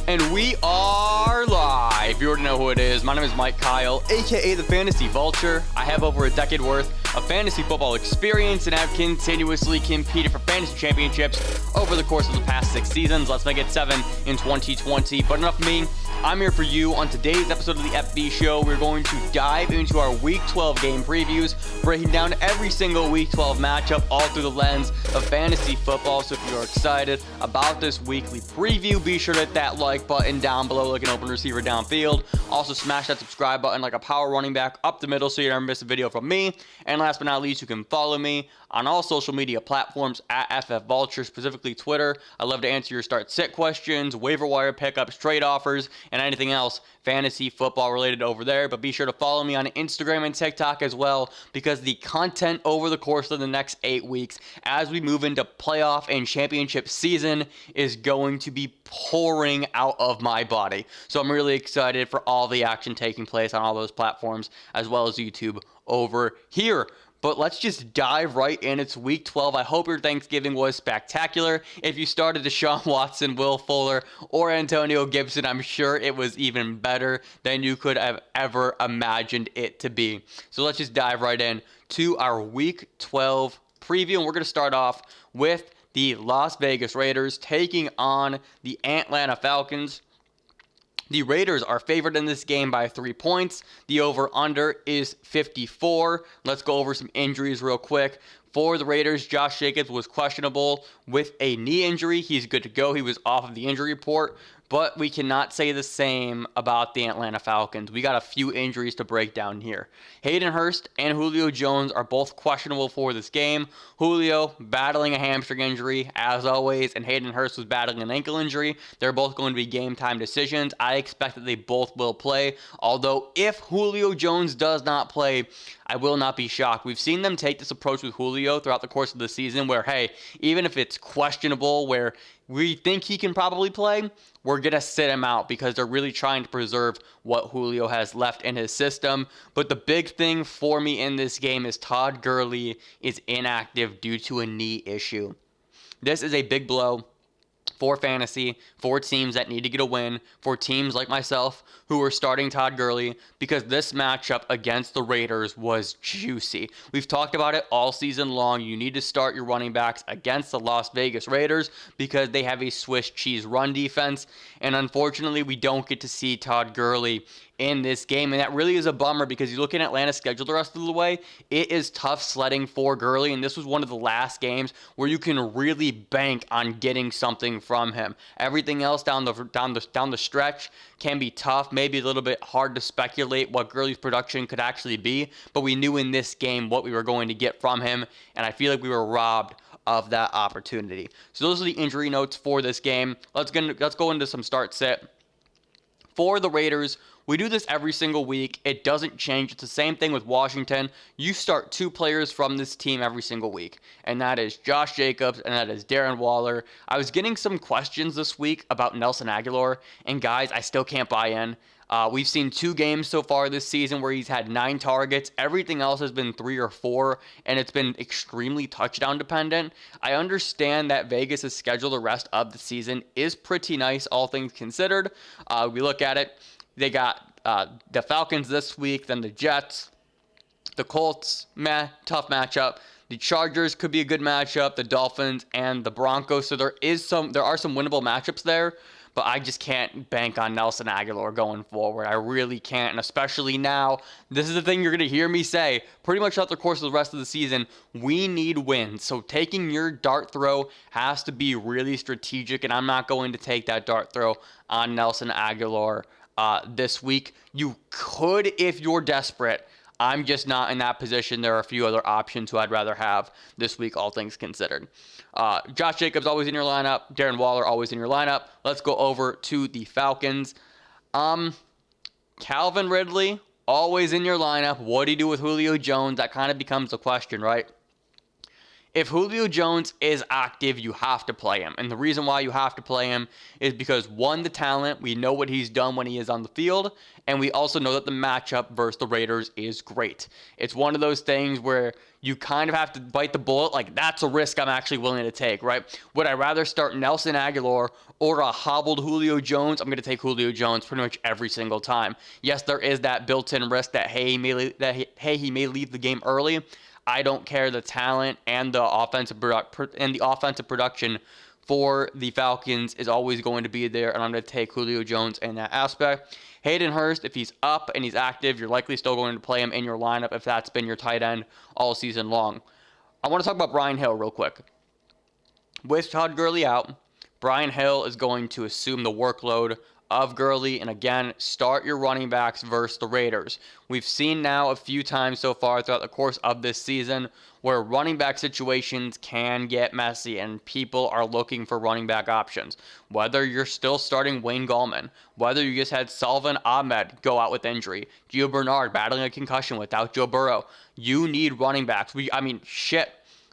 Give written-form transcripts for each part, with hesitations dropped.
And we are live. You already know who it is. My name is Mike Kyle, aka the Fantasy Vulture. I have over a decade worth of fantasy football experience and have continuously competed for fantasy championships over the course of the past 6 seasons. Let's make it 7 in 2020. But enough of me. I'm here for you. On today's episode of the FB Show, we're going to dive into our Week 12 game previews, breaking down every single Week 12 matchup, all through the lens of fantasy football. So if you're excited about this weekly preview, be sure to hit that like button down below like an open receiver downfield. Also smash that subscribe button like a power running back up the middle so you never miss a video from me. And last but not least, you can follow me on all social media platforms at FF Vulture, specifically Twitter. I love to answer your start-sit questions, waiver wire pickups, trade offers, and anything else fantasy football related over there. But be sure to follow me on Instagram and TikTok as well, because the content over the course of the next 8 weeks as we move into playoff and championship season is going to be pouring out of my body. So I'm really excited for all the action taking place on all those platforms as well as YouTube over here. But let's just dive right in. It's Week 12. I hope your Thanksgiving was spectacular. If you started Deshaun Watson, Will Fuller, or Antonio Gibson, I'm sure it was even better than you could have ever imagined it to be. So let's just dive right in to our Week 12 preview. And we're going to start off with the Las Vegas Raiders taking on the Atlanta Falcons. The Raiders are favored in this game by 3 points. The over-under is 54. Let's go over some injuries real quick. For the Raiders, Josh Jacobs was questionable with a knee injury. He's good to go. He was off of the injury report. But we cannot say the same about the Atlanta Falcons. We got a few injuries to break down here. Hayden Hurst and Julio Jones are both questionable for this game. Julio battling a hamstring injury, as always, and Hayden Hurst was battling an ankle injury. They're both going to be game time decisions. I expect that they both will play. Although, if Julio Jones does not play, I will not be shocked. We've seen them take this approach with Julio throughout the course of the season where, hey, even if it's questionable, where we think he can probably play, we're going to sit him out because they're really trying to preserve what Julio has left in his system. But the big thing for me in this game is Todd Gurley is inactive due to a knee issue. This is a big blow for fantasy, for teams that need to get a win, for teams like myself who are starting Todd Gurley, because this matchup against the Raiders was juicy. We've talked about it all season long. You need to start your running backs against the Las Vegas Raiders because they have a Swiss cheese run defense, and unfortunately we don't get to see Todd Gurley in this game, and that really is a bummer because you look at Atlanta's schedule the rest of the way, it is tough sledding for Gurley, and this was one of the last games where you can really bank on getting something from him. Everything else down the stretch can be tough, maybe a little bit hard to speculate what Gurley's production could actually be, but we knew in this game what we were going to get from him, and I feel like we were robbed of that opportunity. So those are the injury notes for this game. Let's go into some start-sit. For the Raiders, we do this every single week. It doesn't change. It's the same thing with Washington. You start 2 players from this team every single week, and that is Josh Jacobs and that is Darren Waller. I was getting some questions this week about Nelson Agholor, and guys, I still can't buy in. We've seen 2 games so far this season where he's had 9 targets. Everything else has been 3 or 4, and it's been extremely touchdown dependent. I understand that Vegas' schedule the rest of the season is pretty nice, all things considered. We look at it. They got the Falcons this week, then the Jets, the Colts, tough matchup. The Chargers could be a good matchup, the Dolphins and the Broncos. So there are some winnable matchups there, but I just can't bank on Nelson Agholor going forward. I really can't, and especially now, this is the thing you're going to hear me say pretty much throughout the course of the rest of the season. We need wins, so taking your dart throw has to be really strategic, and I'm not going to take that dart throw on Nelson Agholor this week. You could if you're desperate. I'm just not in that position. There are a few other options who I'd rather have this week, all things considered. Josh Jacobs always in your lineup. Darren Waller always in your lineup. Let's go over to the Falcons. Calvin Ridley always in your lineup. What do you do with Julio Jones? That kind of becomes a question, right? If Julio Jones is active, you have to play him. And the reason why you have to play him is because, one, the talent. We know what he's done when he is on the field. And we also know that the matchup versus the Raiders is great. It's one of those things where you kind of have to bite the bullet. Like, that's a risk I'm actually willing to take, right? Would I rather start Nelson Aguilar or a hobbled Julio Jones? I'm going to take Julio Jones pretty much every single time. Yes, there is that built-in risk that, he may leave the game early. I don't care. The talent and the offensive production for the Falcons is always going to be there, and I'm going to take Julio Jones in that aspect. Hayden Hurst, if he's up and he's active, you're likely still going to play him in your lineup if that's been your tight end all season long. I want to talk about Brian Hill real quick. With Todd Gurley out, Brian Hill is going to assume the workload of Gurley, and again, start your running backs versus the Raiders. We've seen now a few times so far throughout the course of this season where running back situations can get messy and people are looking for running back options. Whether you're still starting Wayne Gallman, whether you just had Salvon Ahmed go out with injury, Gio Bernard battling a concussion without Joe Burrow, you need running backs.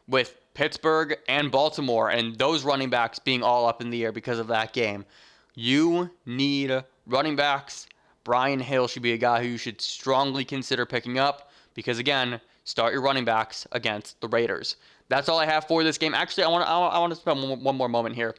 With Pittsburgh and Baltimore and those running backs being all up in the air because of that game, you need running backs. Brian Hill should be a guy who you should strongly consider picking up because, again, start your running backs against the Raiders. That's all I have for this game. Actually, I want to spend one more moment here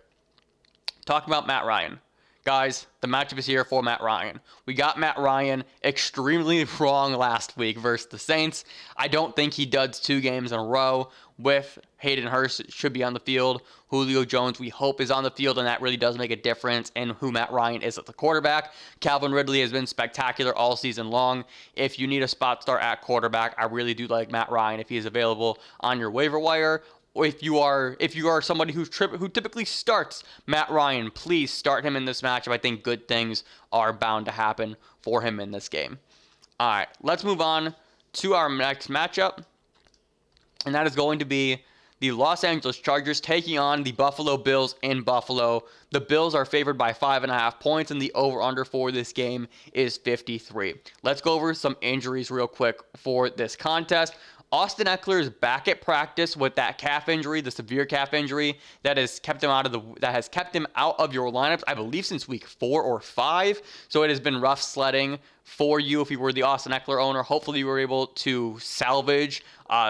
talking about Matt Ryan. Guys, the matchup is here for Matt Ryan. We got Matt Ryan extremely wrong last week versus the Saints. I don't think he does 2 games in a row with Hayden Hurst should be on the field. Julio Jones, we hope, is on the field, and that really does make a difference in who Matt Ryan is at the quarterback. Calvin Ridley has been spectacular all season long. If you need a spot start at quarterback, I really do like Matt Ryan if he is available on your waiver wire. Or if you are somebody who typically starts Matt Ryan, please start him in this matchup. I think good things are bound to happen for him in this game. All right, let's move on to our next matchup, and that is going to be the Los Angeles Chargers taking on the Buffalo Bills in Buffalo. The Bills are favored by 5.5 points, and the over-under for this game is 53. Let's go over some injuries real quick for this contest. Austin Eckler is back at practice with that calf injury, the severe calf injury that has kept him out of your lineups, I believe, since week 4 or 5. So it has been rough sledding for you if you were the Austin Eckler owner. Hopefully you were able to salvage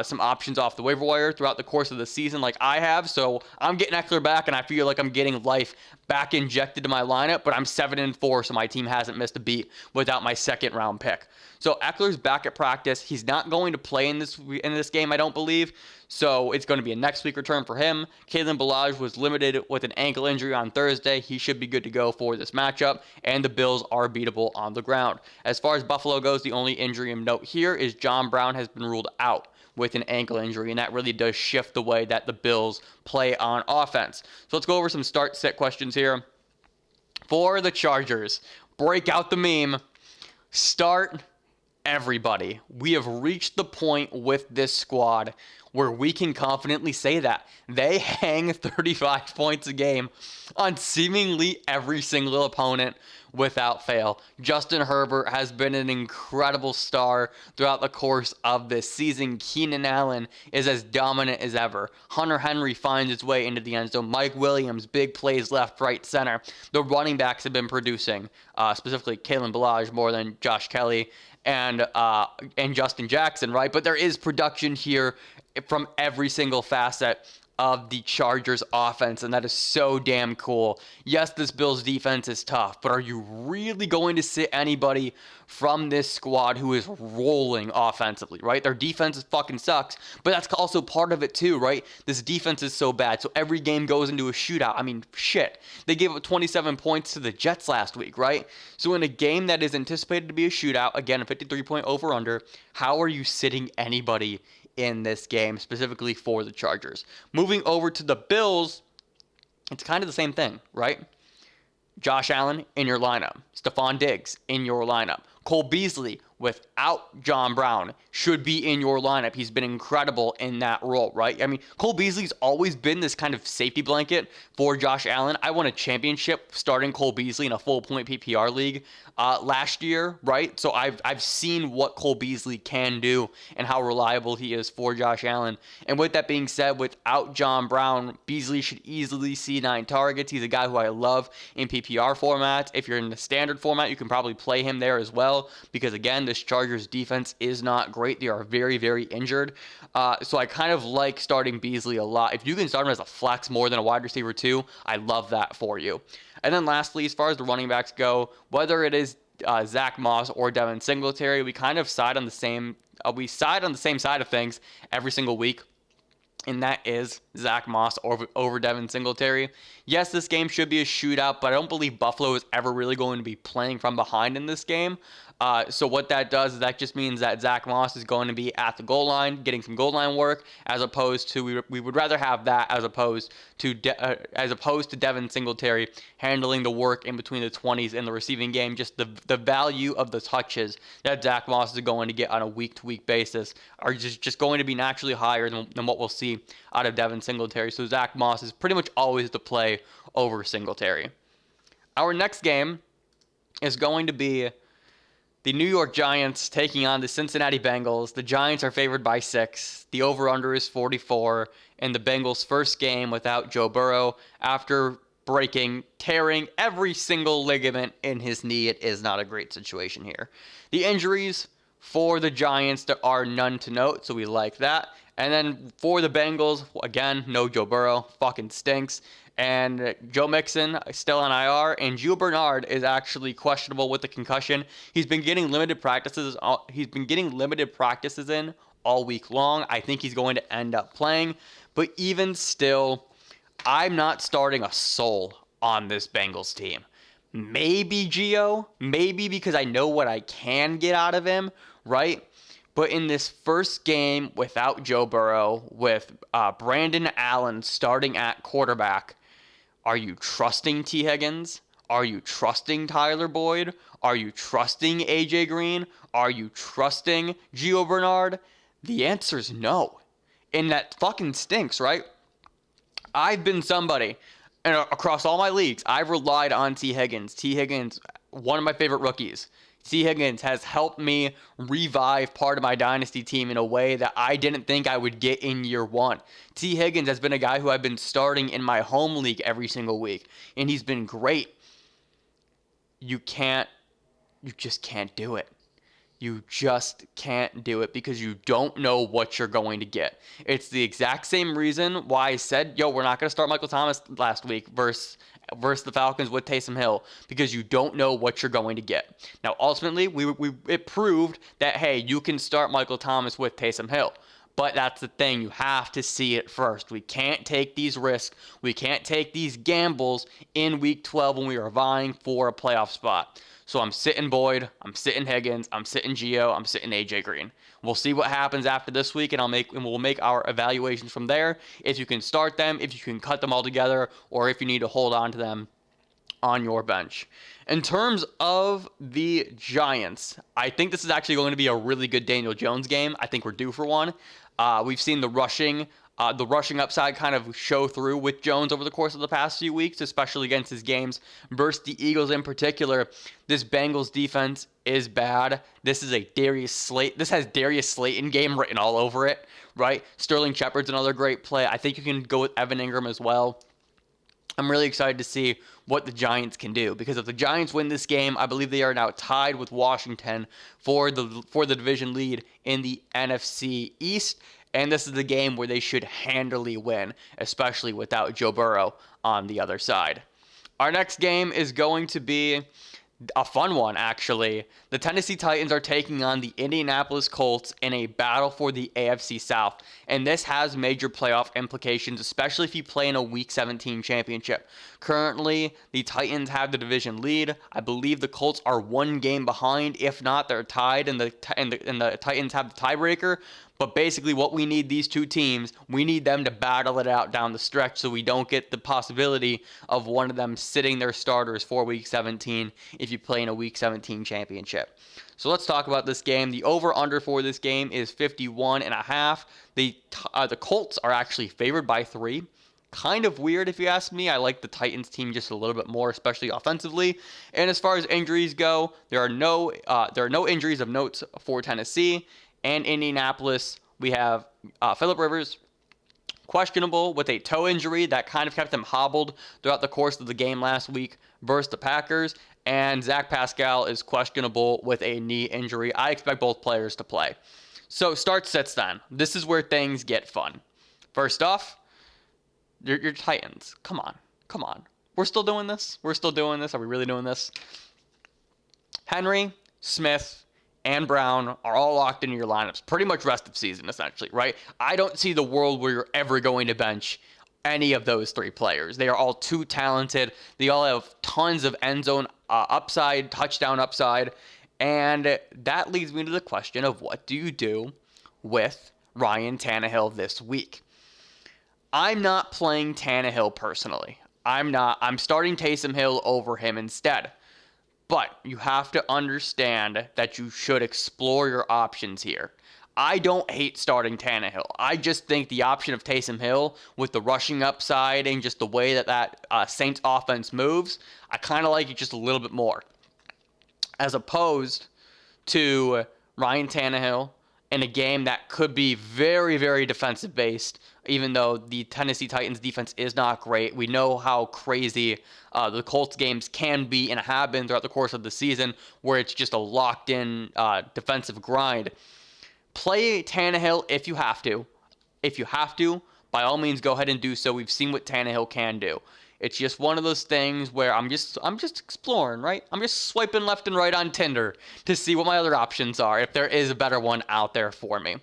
some options off the waiver wire throughout the course of the season like I have. So I'm getting Eckler back, and I feel like I'm getting life back injected to my lineup, but I'm 7-4, so my team hasn't missed a beat without my second round pick. So Eckler's back at practice. He's not going to play in this game, I don't believe. So it's going to be a next week return for him. Kalen Ballage was limited with an ankle injury on Thursday. He should be good to go for this matchup, and the Bills are beatable on the ground. As far as Buffalo goes, the only injury of note here is John Brown has been ruled out with an ankle injury, and that really does shift the way that the Bills play on offense. So let's go over some start-sit questions here. For the Chargers, break out the meme. Start everybody. We have reached the point with this squad where we can confidently say that. They hang 35 points a game on seemingly every single opponent without fail. Justin Herbert has been an incredible star throughout the course of this season. Keenan Allen is as dominant as ever. Hunter Henry finds its way into the end zone. Mike Williams, big plays left, right, center. The running backs have been producing, specifically Kalen Ballage more than Josh Kelly and Justin Jackson, right? But there is production here from every single facet of the Chargers offense, and that is so damn cool. Yes, this Bills defense is tough, but are you really going to sit anybody from this squad who is rolling offensively, right? Their defense fucking sucks, but that's also part of it too, right? This defense is so bad, so every game goes into a shootout. I mean, shit. They gave up 27 points to the Jets last week, right? So in a game that is anticipated to be a shootout, again, a 53-point over-under, how are you sitting anybody in this game, specifically for the Chargers? Moving over to the Bills, it's kind of the same thing, right? Josh Allen in your lineup. Stephon Diggs in your lineup. Cole Beasley without John Brown should be in your lineup. He's been incredible in that role, right? I mean, Cole Beasley's always been this kind of safety blanket for Josh Allen. I won a championship starting Cole Beasley in a full point PPR league last year, right? So I've seen what Cole Beasley can do and how reliable he is for Josh Allen. And with that being said, without John Brown, Beasley should easily see 9 targets. He's a guy who I love in PPR formats. If you're in the standard format, you can probably play him there as well because, again, this Chargers defense is not great. They are very, very injured. So I kind of like starting Beasley a lot. If you can start him as a flex more than a wide receiver too, I love that for you. And then lastly, as far as the running backs go, whether it is Zach Moss or Devin Singletary, we kind of side on the same side of things every single week. And that is Zach Moss over Devin Singletary. Yes, this game should be a shootout, but I don't believe Buffalo is ever really going to be playing from behind in this game. So what that does is that just means that Zach Moss is going to be at the goal line, getting some goal line work, as opposed to we would rather have that as opposed to Devin Singletary handling the work in between the 20s in the receiving game. Just the value of the touches that Zach Moss is going to get on a week-to-week basis are just going to be naturally higher than what we'll see out of Devin Singletary. So Zach Moss is pretty much always the play over Singletary. Our next game is going to be the New York Giants taking on the Cincinnati Bengals. The Giants are favored by 6. The over-under is 44. And the Bengals' first game without Joe Burrow after tearing every single ligament in his knee. It is not a great situation here. The injuries for the Giants, there are none to note, so we like that. And then for the Bengals, again, no Joe Burrow. Fucking stinks. And Joe Mixon is still on IR, and Gio Bernard is actually questionable with the concussion. He's been getting limited practices. In all week long. I think he's going to end up playing, but even still, I'm not starting a soul on this Bengals team. Maybe Gio, maybe because I know what I can get out of him, right? But in this first game without Joe Burrow, with Brandon Allen starting at quarterback, are you trusting T. Higgins? Are you trusting Tyler Boyd? Are you trusting AJ Green? Are you trusting Gio Bernard? The answer is no. And that fucking stinks, right? I've been somebody, and across all my leagues, I've relied on T. Higgins. T. Higgins, one of my favorite rookies. T. Higgins has helped me revive part of my dynasty team in a way that I didn't think I would get in year 1. T. Higgins has been a guy who I've been starting in my home league every single week, and he's been great. You just can't do it. You just can't do it because you don't know what you're going to get. It's the exact same reason why I said, we're not going to start Michael Thomas last week versus the Falcons with Taysom Hill, because you don't know what you're going to get. Now, ultimately, it proved that, hey, you can start Michael Thomas with Taysom Hill. But that's the thing. You have to see it first. We can't take these risks. We can't take these gambles in Week 12 when we are vying for a playoff spot. So I'm sitting Boyd, I'm sitting Higgins, I'm sitting Gio, I'm sitting AJ Green. We'll see what happens after this week, and we'll make our evaluations from there. If you can start them, if you can cut them all together, or if you need to hold on to them on your bench. In terms of the Giants, I think this is actually going to be a really good Daniel Jones game. I think we're due for one. We've seen the rushing upside kind of show through with Jones over the course of the past few weeks, especially against his games versus the Eagles in particular. This Bengals defense is bad. This has Darius Slayton game written all over it, right? Sterling Shepard's another great play. I think you can go with Evan Ingram as well. I'm really excited to see what the Giants can do, because if the Giants win this game, I believe they are now tied with Washington for the division lead in the NFC East. And this is the game where they should handily win, especially without Joe Burrow on the other side. Our next game is going to be a fun one, actually. The Tennessee Titans are taking on the Indianapolis Colts in a battle for the AFC South. And this has major playoff implications, especially if you play in a Week 17 championship. Currently, the Titans have the division lead. I believe the Colts are one game behind. If not, they're tied, and the Titans have the tiebreaker. But basically what we need these two teams, we need them to battle it out down the stretch so we don't get the possibility of one of them sitting their starters for Week 17 if you play in a Week 17 championship. So let's talk about this game. The over-under for this game is 51.5. The Colts are actually favored by 3. Kind of weird if you ask me. I like the Titans team just a little bit more, especially offensively. And as far as injuries go, there are no injuries of note for Tennessee. And Indianapolis, we have Phillip Rivers, questionable with a toe injury that kind of kept him hobbled throughout the course of the game last week versus the Packers. And Zach Pascal is questionable with a knee injury. I expect both players to play. So start sits then. This is where things get fun. First off, your Titans. Come on. We're still doing this? Are we really doing this? Henry, Smith, and Brown are all locked into your lineups pretty much rest of season, essentially, right? I don't see the world where you're ever going to bench any of those 3 players. They are all too talented. They all have tons of end zone upside, touchdown upside, and that leads me to the question of what do you do with Ryan Tannehill this week? I'm not playing Tannehill personally. I'm starting Taysom Hill over him instead. But you have to understand that you should explore your options here. I don't hate starting Tannehill. I just think the option of Taysom Hill with the rushing upside and just the way that Saints offense moves, I kind of like it just a little bit more. As opposed to Ryan Tannehill in a game that could be very, very defensive based, even though the Tennessee Titans defense is not great. We know how crazy the Colts games can be and have been throughout the course of the season, where it's just a locked-in defensive grind. Play Tannehill if you have to. If you have to, by all means, go ahead and do so. We've seen what Tannehill can do. It's just one of those things where I'm just exploring, right? I'm just swiping left and right on Tinder to see what my other options are, if there is a better one out there for me.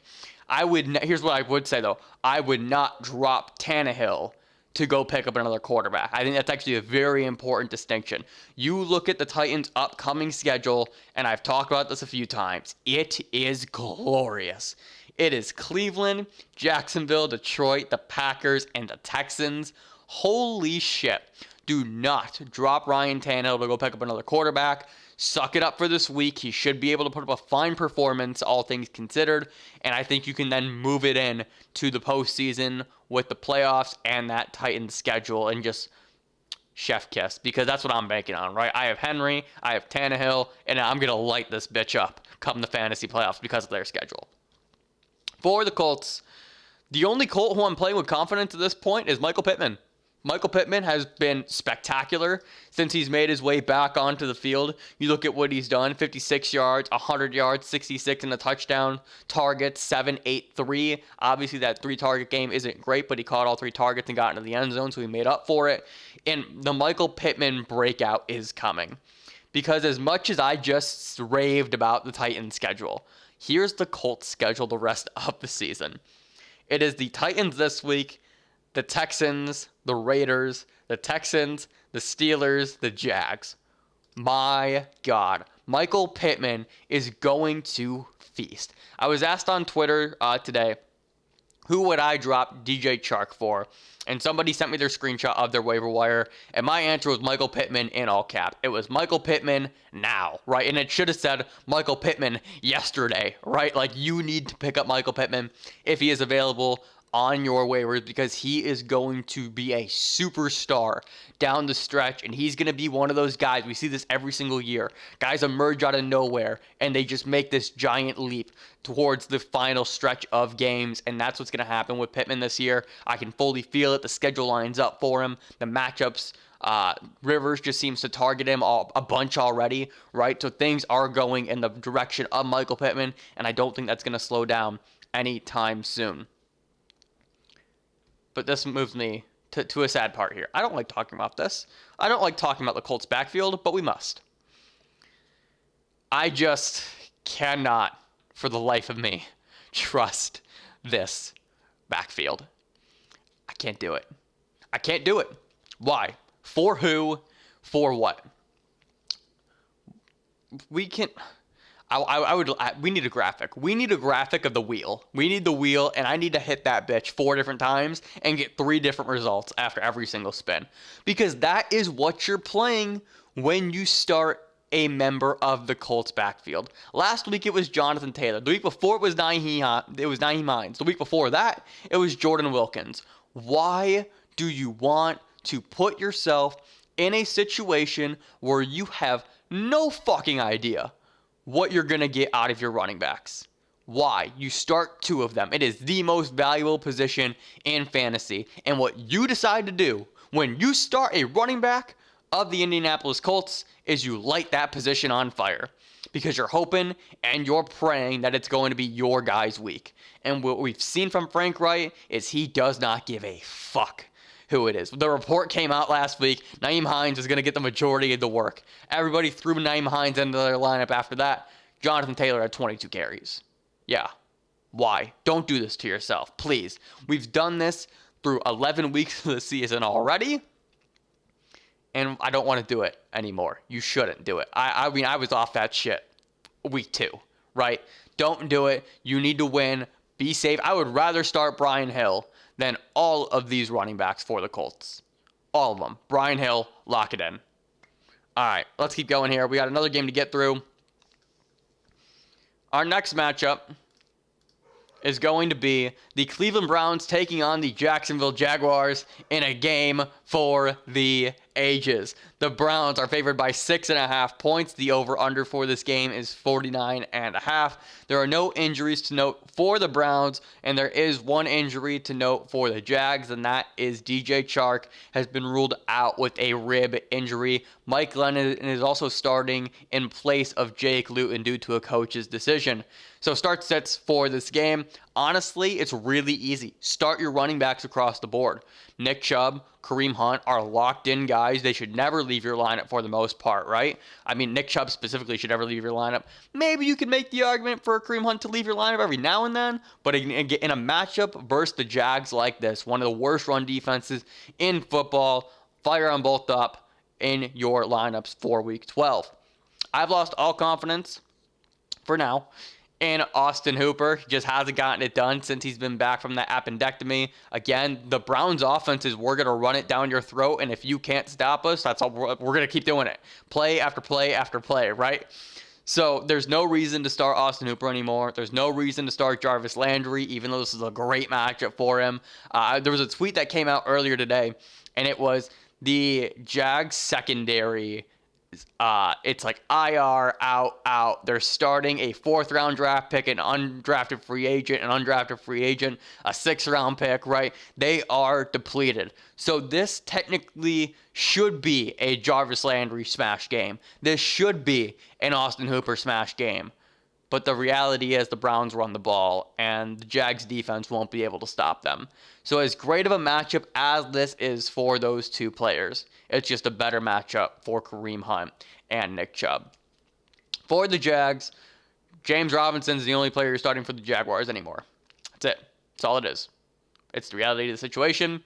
Here's what I would say, though. I would not drop Tannehill to go pick up another quarterback. I think that's actually a very important distinction. You look at the Titans' upcoming schedule, and I've talked about this a few times. It is glorious. It is Cleveland, Jacksonville, Detroit, the Packers, and the Texans. Holy shit. Do not drop Ryan Tannehill to go pick up another quarterback. Suck it up for this week. He should be able to put up a fine performance, all things considered. And I think you can then move it in to the postseason with the playoffs and that Titans schedule and just chef kiss, because that's what I'm banking on, right? I have Henry, I have Tannehill, and I'm going to light this bitch up come the fantasy playoffs because of their schedule. For the Colts, the only Colt who I'm playing with confidence at this point is Michael Pittman. Michael Pittman has been spectacular since he's made his way back onto the field. You look at what he's done, 56 yards, 100 yards, 66 in a touchdown, targets, 7, 8, 3. Obviously, that 3-target game isn't great, but he caught all 3 targets and got into the end zone, so he made up for it. And the Michael Pittman breakout is coming. Because as much as I just raved about the Titans schedule, here's the Colts schedule the rest of the season. It is the Titans this week, the Texans, the Raiders, the Texans, the Steelers, the Jags. My God. Michael Pittman is going to feast. I was asked on Twitter today, who would I drop DJ Chark for? And somebody sent me their screenshot of their waiver wire, and my answer was Michael Pittman in all cap. It was Michael Pittman now, right? And it should have said Michael Pittman yesterday, right? Like, you need to pick up Michael Pittman if he is available on your waivers, because he is going to be a superstar down the stretch, and he's going to be one of those guys. We see this every single year. Guys emerge out of nowhere, and they just make this giant leap towards the final stretch of games, and that's what's going to happen with Pittman this year. I can fully feel it. The schedule lines up for him. The matchups, Rivers just seems to target him a bunch already, right? So things are going in the direction of Michael Pittman, and I don't think that's going to slow down anytime soon. But this moves me to a sad part here. I don't like talking about this. I don't like talking about the Colts backfield, but we must. I just cannot, for the life of me, trust this backfield. I can't do it. I can't do it. Why? For who? For what? We need a graphic. We need a graphic of the wheel. We need the wheel, and I need to hit that bitch 4 different times and get 3 different results after every single spin. Because that is what you're playing when you start a member of the Colts backfield. Last week it was Jonathan Taylor. The week before it was Nyheim Hines. The week before that, it was Jordan Wilkins. Why do you want to put yourself in a situation where you have no fucking idea what you're going to get out of your running backs? Why? You start 2 of them. It is the most valuable position in fantasy. And what you decide to do when you start a running back of the Indianapolis Colts is you light that position on fire because you're hoping and you're praying that it's going to be your guy's week. And what we've seen from Frank Wright is he does not give a fuck who it is. The report came out last week. Nyheim Hines is going to get the majority of the work. Everybody threw Nyheim Hines into their lineup after that. Jonathan Taylor had 22 carries. Yeah. Why? Don't do this to yourself, please. We've done this through 11 weeks of the season already, and I don't want to do it anymore. You shouldn't do it. I mean, I was off that shit week 2, right? Don't do it. You need to win. Be safe. I would rather start Brian Hill than all of these running backs for the Colts. All of them. Brian Hill, lock it in. All right, let's keep going here. We got another game to get through. Our next matchup is going to be the Cleveland Browns taking on the Jacksonville Jaguars in a game for the ages. The Browns are favored by 6.5 points. The over-under for this game is 49.5. There are no injuries to note for the Browns, and there is one injury to note for the Jags, and that is DJ Chark has been ruled out with a rib injury. Mike Glennon is also starting in place of Jake Luton due to a coach's decision. So start sets for this game. Honestly, it's really easy. Start your running backs across the board. Nick Chubb, Kareem Hunt are locked in guys. They should never leave your lineup for the most part, right? I mean, Nick Chubb specifically should never leave your lineup. Maybe you can make the argument for Kareem Hunt to leave your lineup every now and then, but in a matchup versus the Jags like this, one of the worst run defenses in football, fire them both up in your lineups for Week 12. I've lost all confidence for now in Austin Hooper. He just hasn't gotten it done since he's been back from that appendectomy. Again, the Browns offense is we're going to run it down your throat, and if you can't stop us, that's all we're going to keep doing it. Play after play after play, right? So there's no reason to start Austin Hooper anymore. There's no reason to start Jarvis Landry, even though this is a great matchup for him. There was a tweet that came out earlier today, and it was the Jags secondary. It's like IR, out. They're starting a 4th-round draft pick, an undrafted free agent, a 6th-round pick, right? They are depleted. So this technically should be a Jarvis Landry smash game. This should be an Austin Hooper smash game. But the reality is the Browns run the ball, and the Jags defense won't be able to stop them. So as great of a matchup as this is for those 2 players, it's just a better matchup for Kareem Hunt and Nick Chubb. For the Jags, James Robinson's the only player you're starting for the Jaguars anymore. That's it. That's all it is. It's the reality of the situation.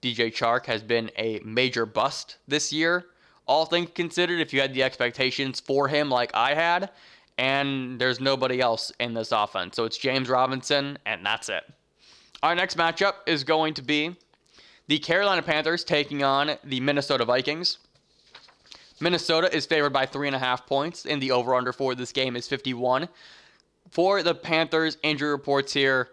DJ Chark has been a major bust this year. All things considered, if you had the expectations for him like I had, and there's nobody else in this offense. So it's James Robinson, and that's it. Our next matchup is going to be the Carolina Panthers taking on the Minnesota Vikings. Minnesota is favored by 3.5 points, and the over-under for this game is 51. For the Panthers, injury reports here.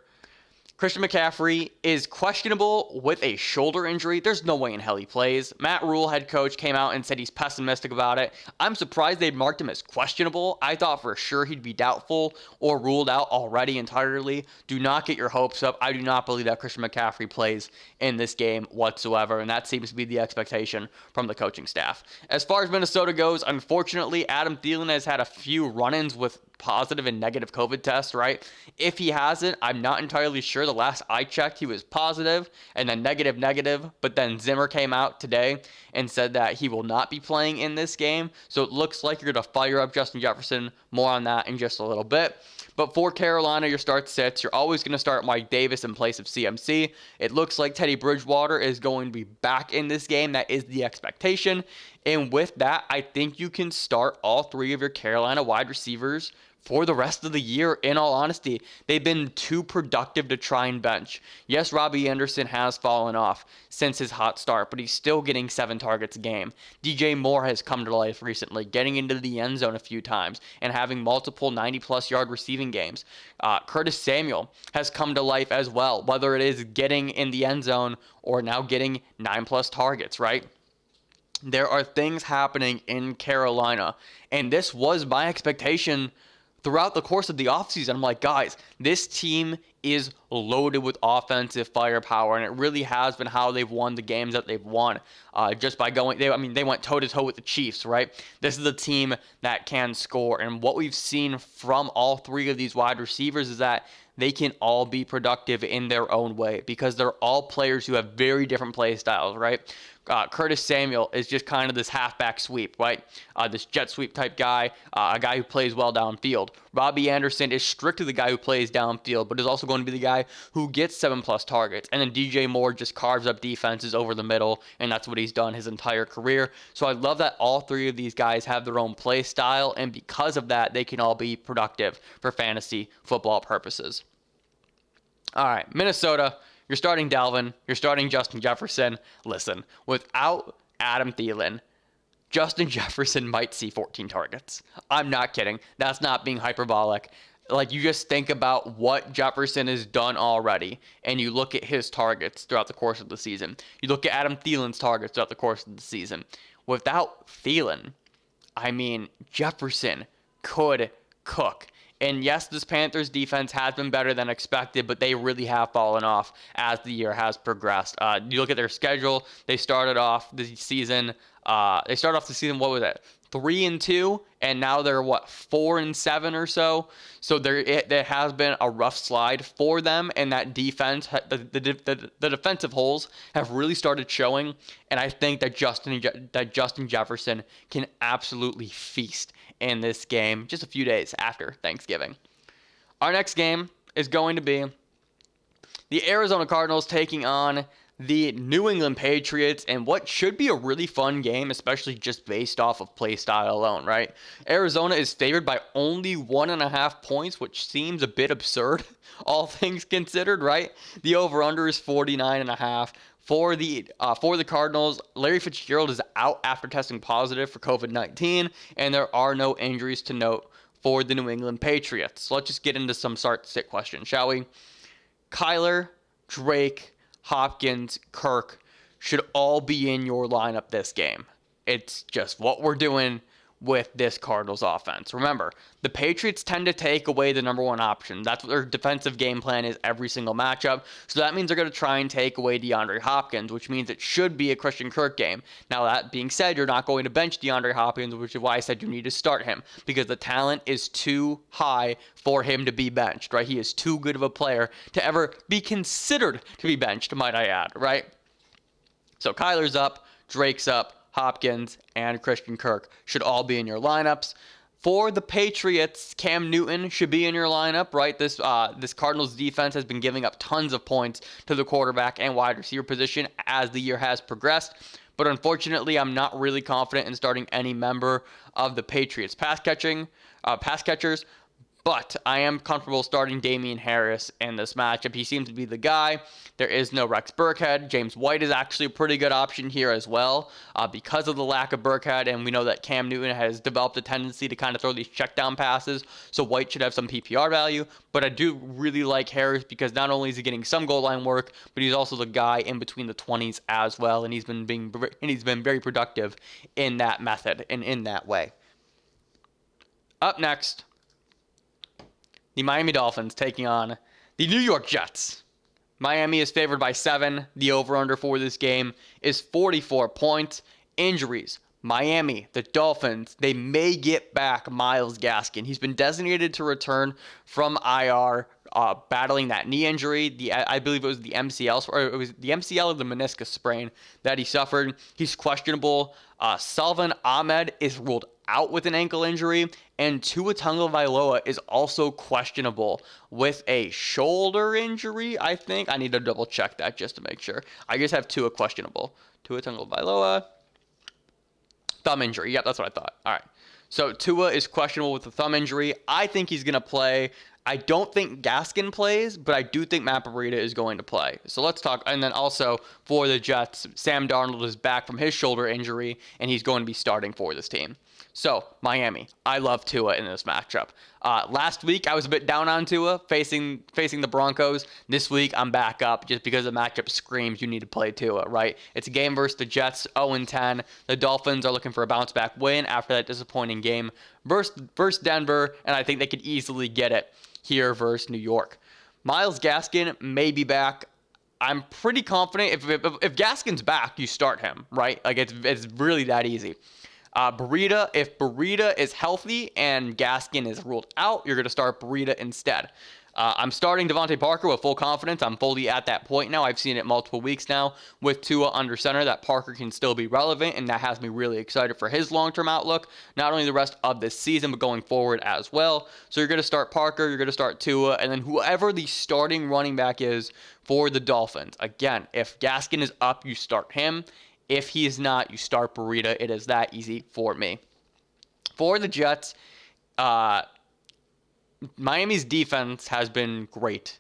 Christian McCaffrey is questionable with a shoulder injury. There's no way in hell he plays. Matt Rule, head coach, came out and said he's pessimistic about it. I'm surprised they marked him as questionable. I thought for sure he'd be doubtful or ruled out already entirely. Do not get your hopes up. I do not believe that Christian McCaffrey plays in this game whatsoever, and that seems to be the expectation from the coaching staff. As far as Minnesota goes, unfortunately, Adam Thielen has had a few run-ins with positive and negative COVID tests, right? If he hasn't, I'm not entirely sure. The last I checked, he was positive and then negative, but then Zimmer came out today and said that he will not be playing in this game. So it looks like you're going to fire up Justin Jefferson. More on that in just a little bit. But for Carolina, your start sits. You're always going to start Mike Davis in place of CMC. It looks like Teddy Bridgewater is going to be back in this game. That is the expectation. And with that, I think you can start all 3 of your Carolina wide receivers for the rest of the year, in all honesty. They've been too productive to try and bench. Yes, Robbie Anderson has fallen off since his hot start, but he's still getting 7 targets a game. DJ Moore has come to life recently, getting into the end zone a few times and having multiple 90-plus yard receiving games. Curtis Samuel has come to life as well, whether it is getting in the end zone or now getting 9-plus targets, right? There are things happening in Carolina, and this was my expectation throughout the course of the offseason. I'm like, guys, this team is loaded with offensive firepower, and it really has been how they've won the games that they've won. Just by going, they went toe-to-toe with the Chiefs, right? This is a team that can score, and what we've seen from all 3 of these wide receivers is that they can all be productive in their own way because they're all players who have very different play styles, right? Curtis Samuel is just kind of this halfback sweep, right? This jet sweep type guy, a guy who plays well downfield. Robbie Anderson is strictly the guy who plays downfield, but is also going to be the guy who gets 7-plus targets. And then DJ Moore just carves up defenses over the middle, and that's what he's done his entire career. So I love that all 3 of these guys have their own play style, and because of that, they can all be productive for fantasy football purposes. All right, Minnesota. You're starting Dalvin. You're starting Justin Jefferson. Listen, without Adam Thielen, Justin Jefferson might see 14 targets. I'm not kidding. That's not being hyperbolic. Like, you just think about what Jefferson has done already, and you look at his targets throughout the course of the season. You look at Adam Thielen's targets throughout the course of the season. Without Thielen, I mean, Jefferson could cook. And yes, this Panthers defense has been better than expected, but they really have fallen off as the year has progressed. You look at their schedule. They started off the season. What was it? 3-2, and now they're 4-7 or so. So there has been a rough slide for them, and that defense, the defensive holes have really started showing. And I think that Justin Jefferson can absolutely feast in this game just a few days after Thanksgiving. Our next game is going to be the Arizona Cardinals taking on the New England Patriots, and what should be a really fun game, especially just based off of play style alone, right? Arizona is favored by only 1.5 points, which seems a bit absurd, all things considered, right? The over-under is 49.5. For the Cardinals, Larry Fitzgerald is out after testing positive for COVID-19, and there are no injuries to note for the New England Patriots. So let's just get into some start-sit questions, shall we? Kyler, Drake, Hopkins, Kirk should all be in your lineup this game. It's just what we're doing with this Cardinals offense. Remember, the Patriots tend to take away the number 1 option. That's what their defensive game plan is every single matchup. So that means they're going to try and take away DeAndre Hopkins, which means it should be a Christian Kirk game. Now, that being said, you're not going to bench DeAndre Hopkins, which is why I said you need to start him, because the talent is too high for him to be benched, right? He is too good of a player to ever be considered to be benched, might I add, right? So Kyler's up, Drake's up, Hopkins, and Christian Kirk should all be in your lineups. For the Patriots, Cam Newton should be in your lineup, right? This Cardinals defense has been giving up tons of points to the quarterback and wide receiver position as the year has progressed. But unfortunately, I'm not really confident in starting any member of the Patriots pass catchers. But I am comfortable starting Damian Harris in this matchup. He seems to be the guy. There is no Rex Burkhead. James White is actually a pretty good option here as well because of the lack of Burkhead. And we know that Cam Newton has developed a tendency to kind of throw these check down passes. So White should have some PPR value. But I do really like Harris because not only is he getting some goal line work, but he's also the guy in between the 20s as well. And he's been very productive in that method and in that way. Up next, the Miami Dolphins taking on the New York Jets. Miami is favored by 7. The over-under for this game is 44 points. Injuries. Miami, the Dolphins, they may get back Myles Gaskin. He's been designated to return from IR, battling that knee injury. I believe it was the MCL, or it was the MCL or the meniscus sprain that he suffered. He's questionable. Salvon Ahmed is ruled out with an ankle injury, and Tua Tagovailoa is also questionable with a shoulder injury, I think. I need to double check that just to make sure. I just have Tua questionable. Tua Tagovailoa, thumb injury. Yep, that's what I thought. All right. So Tua is questionable with a thumb injury. I think he's going to play. I don't think Gaskin plays, but I do think Matt Breida is going to play. So let's talk. And then also for the Jets, Sam Darnold is back from his shoulder injury, and he's going to be starting for this team. So Miami, I love Tua in this matchup. Last week I was a bit down on Tua facing the Broncos. This week I'm back up just because the matchup screams you need to play Tua, right? It's a game versus the Jets, 0-10. The Dolphins are looking for a bounce back win after that disappointing game versus Denver, and I think they could easily get it here versus New York. Myles Gaskin may be back. I'm pretty confident if Gaskin's back, you start him, right? Like it's really that easy. Breida, if Breida is healthy and Gaskin is ruled out, you're going to start Breida instead. I'm starting Devontae Parker with full confidence. I'm fully at that point now. I've seen it multiple weeks now with Tua under center that Parker can still be relevant, and that has me really excited for his long-term outlook, not only the rest of this season, but going forward as well. So you're going to start Parker, you're going to start Tua, and then whoever the starting running back is for the Dolphins. Again, if Gaskin is up, you start him. If he is not, you start Breida. It is that easy for me. For the Jets, Miami's defense has been great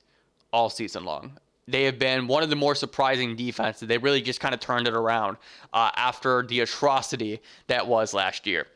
all season long. They have been one of the more surprising defenses. They really just kind of turned it around after the atrocity that was last year.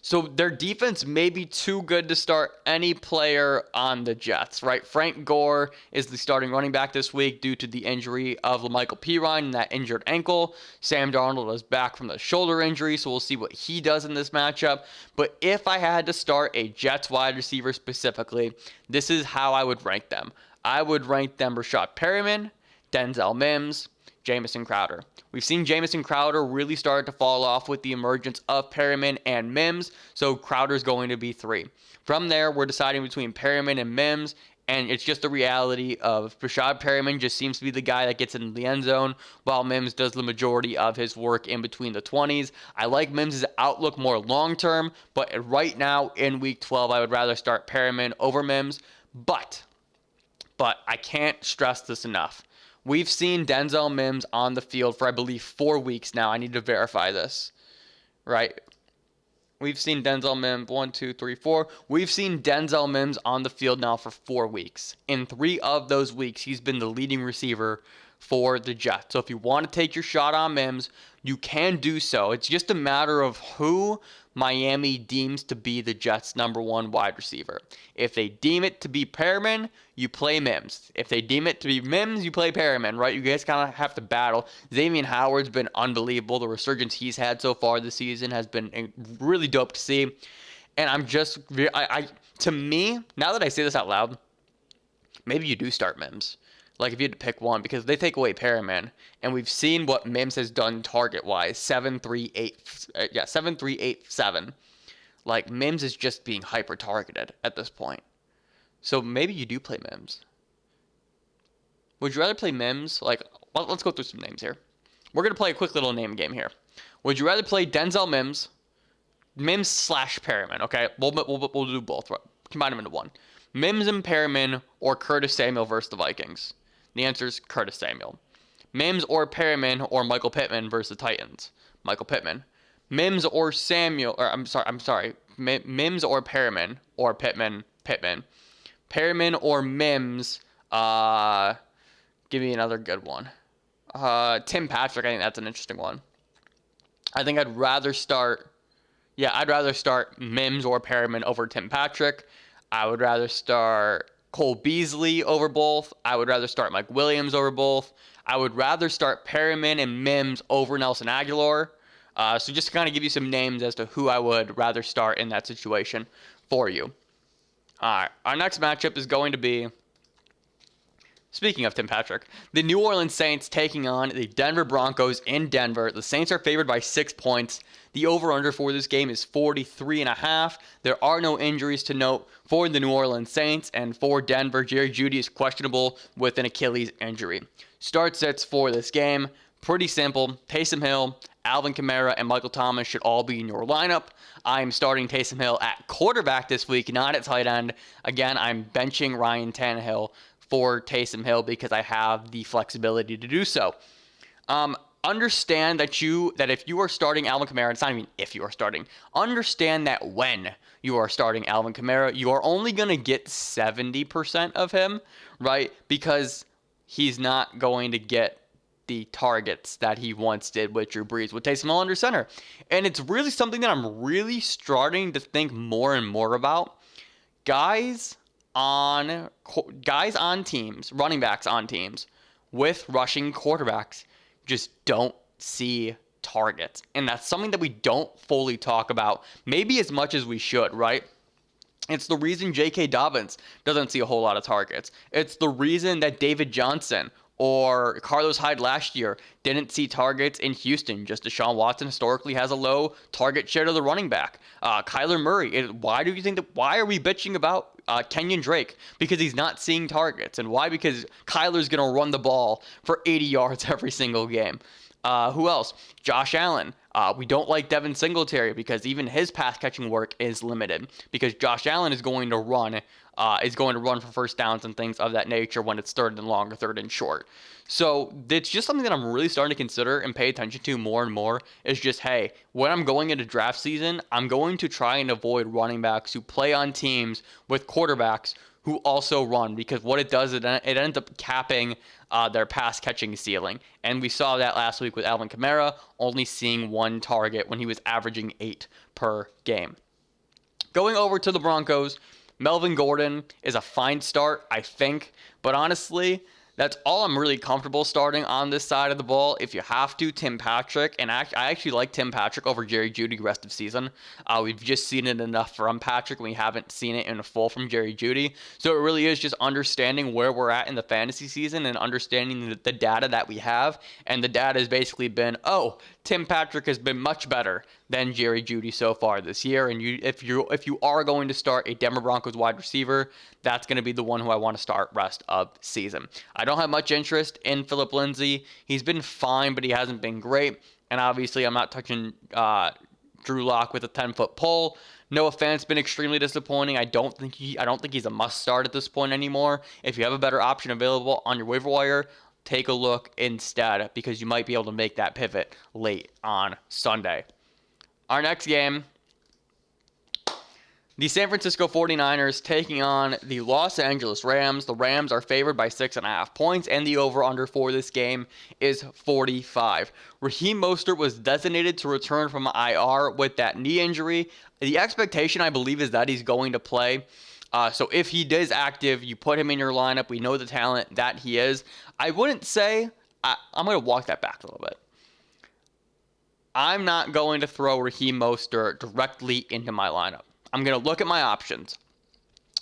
So their defense may be too good to start any player on the Jets, right? Frank Gore is the starting running back this week due to the injury of La'Mical Pirine and that injured ankle. Sam Darnold is back from the shoulder injury, so we'll see what he does in this matchup. But if I had to start a Jets wide receiver specifically, this is how I would rank them. I would rank them Rashad Perriman, Denzel Mims, Jamison Crowder. We've seen Jamison Crowder really start to fall off with the emergence of Perriman and Mims, so Crowder's going to be 3. From there, we're deciding between Perriman and Mims, and it's just the reality of Rashad Perriman just seems to be the guy that gets in the end zone, while Mims does the majority of his work in between the 20s. I like Mims' outlook more long-term, but right now in Week 12, I would rather start Perriman over Mims, but I can't stress this enough. We've seen Denzel Mims on the field for, I believe, 4 weeks now. I need to verify this, right? We've seen Denzel Mims, 1, 2, 3, 4. We've seen Denzel Mims on the field now for 4 weeks. In 3 of those weeks, he's been the leading receiver for the Jets. So if you want to take your shot on Mims, you can do so. It's just a matter of who Miami deems to be the Jets' number 1 wide receiver. If they deem it to be Perriman, you play Mims. If they deem it to be Mims, you play Perriman, right? You guys kind of have to battle. Xavier Howard's been unbelievable. The resurgence he's had so far this season has been really dope to see. And I'm just, to me, now that I say this out loud, maybe you do start Mims. Like if you had to pick one, because they take away Perriman, and we've seen what Mims has done target-wise, 7-3-8-7. Like Mims is just being hyper-targeted at this point. So maybe you do play Mims. Would you rather play Mims? Like, let's go through some names here. We're going to play a quick little name game here. Would you rather play Denzel Mims, Mims/Perriman, okay? We'll do both. Combine them into one. Mims and Perriman or Curtis Samuel versus the Vikings? The answer is Curtis Samuel. Mims or Perriman or Michael Pittman versus the Titans? Michael Pittman. Mims or Samuel, or I'm sorry. Mims or Perriman or Pittman? Perriman or Mims, give me another good one. Tim Patrick, I think that's an interesting one. I think I'd rather start Mims or Perriman over Tim Patrick. I would rather start Cole Beasley over both. I would rather start Mike Williams over both. I would rather start Perriman and Mims over Nelson Aguilar. So just to kind of give you some names as to who I would rather start in that situation for you. All right, our next matchup is going to be, speaking of Tim Patrick, the New Orleans Saints taking on the Denver Broncos in Denver. The Saints are favored by 6 points. The over-under for this game is 43.5. There are no injuries to note for the New Orleans Saints, and for Denver, Jerry Jeudy is questionable with an Achilles injury. Start sets for this game, pretty simple. Taysom Hill, Alvin Kamara, and Michael Thomas should all be in your lineup. I'm starting Taysom Hill at quarterback this week, not at tight end. Again, I'm benching Ryan Tannehill for Taysom Hill because I have the flexibility to do so. understand that if you are starting Alvin Kamara, it's not even if you are starting. Understand that when you are starting Alvin Kamara, you are only going to get 70% of him, right? Because he's not going to get the targets that he once did with Drew Brees with Taysom Hill under center. And it's really something that I'm really starting to think more and more about. Guys on teams, running backs on teams with rushing quarterbacks just don't see targets. And that's something that we don't fully talk about, maybe as much as we should, right? It's the reason J.K. Dobbins doesn't see a whole lot of targets. It's the reason that David Johnson or Carlos Hyde last year didn't see targets in Houston. Just Deshaun Watson historically has a low target share to the running back. Kyler Murray. Why are we bitching about Kenyon Drake? Because he's not seeing targets. And why? Because Kyler's going to run the ball for 80 yards every single game. Who else? Josh Allen. We don't like Devin Singletary because even his pass catching work is limited because Josh Allen is going to run for first downs and things of that nature when it's third and long or third and short. So it's just something that I'm really starting to consider and pay attention to more and more is just, hey, when I'm going into draft season, I'm going to try and avoid running backs who play on teams with quarterbacks who also run, because what it does is it ends up capping their pass catching ceiling. And we saw that last week with Alvin Kamara only seeing one target when he was averaging 8 per game. Going over to the Broncos, Melvin Gordon is a fine start, I think, but honestly, that's all I'm really comfortable starting on this side of the ball. If you have to, Tim Patrick, and I actually like Tim Patrick over Jerry Jeudy rest of season. We've just seen it enough from Patrick, and we haven't seen it in a full from Jerry Jeudy. So it really is just understanding where we're at in the fantasy season and understanding the data that we have. And the data has basically been, Tim Patrick has been much better than Jerry Jeudy so far this year. And if you are going to start a Denver Broncos wide receiver, that's going to be the one who I want to start rest of season. I don't have much interest in Phillip Lindsay. He's been fine, but he hasn't been great. And obviously, I'm not touching Drew Lock with a 10-foot pole. Noah Fant's been extremely disappointing. I don't think he's a must start at this point anymore. If you have a better option available on your waiver wire, take a look instead because you might be able to make that pivot late on Sunday. Our next game, the San Francisco 49ers taking on the Los Angeles Rams. The Rams are favored by 6.5 points, and the over-under for this game is 45. Raheem Mostert was designated to return from IR with that knee injury. The expectation, I believe, is that he's going to play. So if he is active, you put him in your lineup. We know the talent that he is. I wouldn't say, I'm going to walk that back a little bit. I'm not going to throw Raheem Mostert directly into my lineup. I'm going to look at my options.